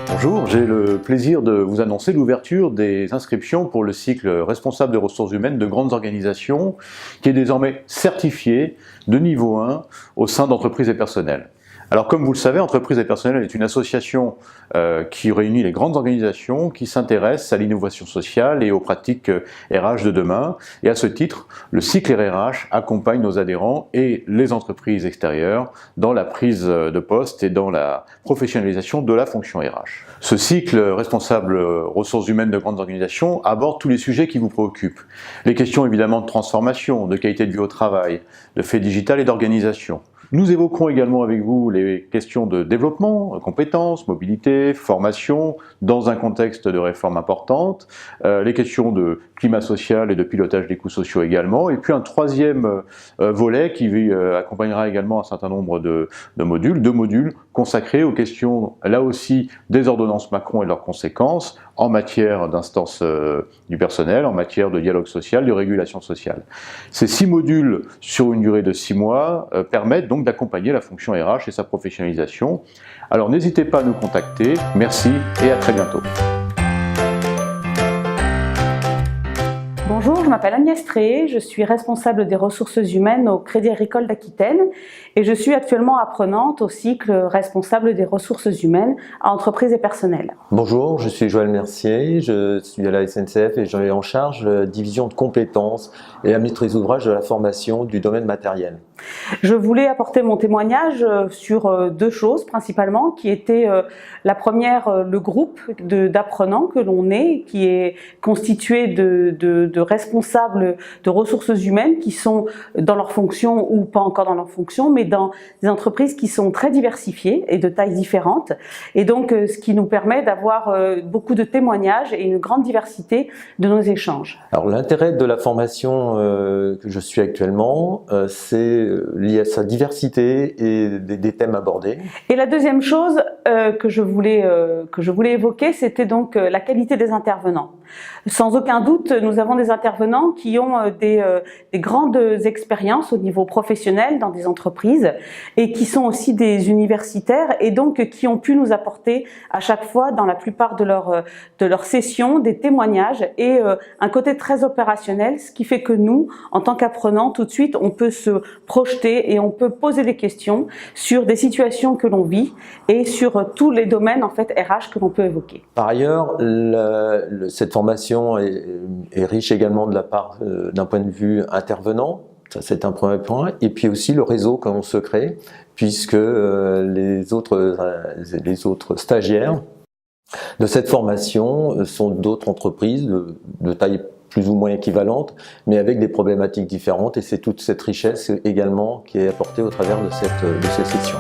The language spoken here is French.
Bonjour, j'ai le plaisir de vous annoncer l'ouverture des inscriptions pour le cycle responsable des ressources humaines de grandes organisations qui est désormais certifié de niveau 1 au sein d'entreprises et personnels. Alors comme vous le savez, Entreprises et Personnels est une association qui réunit les grandes organisations qui s'intéressent à l'innovation sociale et aux pratiques RH de demain. Et à ce titre, le cycle RH accompagne nos adhérents et les entreprises extérieures dans la prise de poste et dans la professionnalisation de la fonction RH. Ce cycle responsable ressources humaines de grandes organisations aborde tous les sujets qui vous préoccupent. Les questions évidemment de transformation, de qualité de vie au travail, de fait digital et d'organisation. Nous évoquerons également avec vous les questions de développement, compétences, mobilité, formation, dans un contexte de réforme importante, les questions de climat social et de pilotage des coûts sociaux également, et puis un troisième volet qui accompagnera également un certain nombre de modules consacrés aux questions, là aussi, des ordonnances Macron et leurs conséquences, en matière d'instance du personnel, en matière de dialogue social, de régulation sociale. Ces 6 modules sur une durée de 6 mois permettent donc d'accompagner la fonction RH et sa professionnalisation. Alors n'hésitez pas à nous contacter. Merci et à très bientôt. Bonjour, je m'appelle Agnès Tréhé, je suis responsable des ressources humaines au Crédit Agricole d'Aquitaine et je suis actuellement apprenante au cycle responsable des ressources humaines à entreprises et personnels. Bonjour, je suis Joël Mercier, je suis à la SNCF et j'ai en charge la division de compétences et la maîtrise d'ouvrage de la formation du domaine matériel. Je voulais apporter mon témoignage sur 2 choses principalement, qui étaient la première, le groupe d'apprenants que l'on est, qui est constitué de responsables de ressources humaines qui sont dans leur fonction ou pas encore dans leur fonction, mais dans des entreprises qui sont très diversifiées et de tailles différentes. Et donc, ce qui nous permet d'avoir beaucoup de témoignages et une grande diversité de nos échanges. Alors, l'intérêt de la formation que je suis actuellement, c'est lié à sa diversité et des thèmes abordés. Et la deuxième chose que je voulais évoquer, c'était donc la qualité des intervenants. Sans aucun doute, nous avons des intervenants qui ont des grandes expériences au niveau professionnel dans des entreprises et qui sont aussi des universitaires et donc qui ont pu nous apporter à chaque fois dans la plupart de leurs sessions des témoignages et un côté très opérationnel, ce qui fait que nous, en tant qu'apprenants, tout de suite, on peut se projeter et on peut poser des questions sur des situations que l'on vit et sur tous les domaines en fait RH que l'on peut évoquer. Par ailleurs, cette formation est riche également de la part d'un point de vue intervenant, ça c'est un premier point, et puis aussi le réseau que l'on se crée, puisque les autres stagiaires de cette formation sont d'autres entreprises de taille plus ou moins équivalente, mais avec des problématiques différentes, et c'est toute cette richesse également qui est apportée au travers de ces sessions.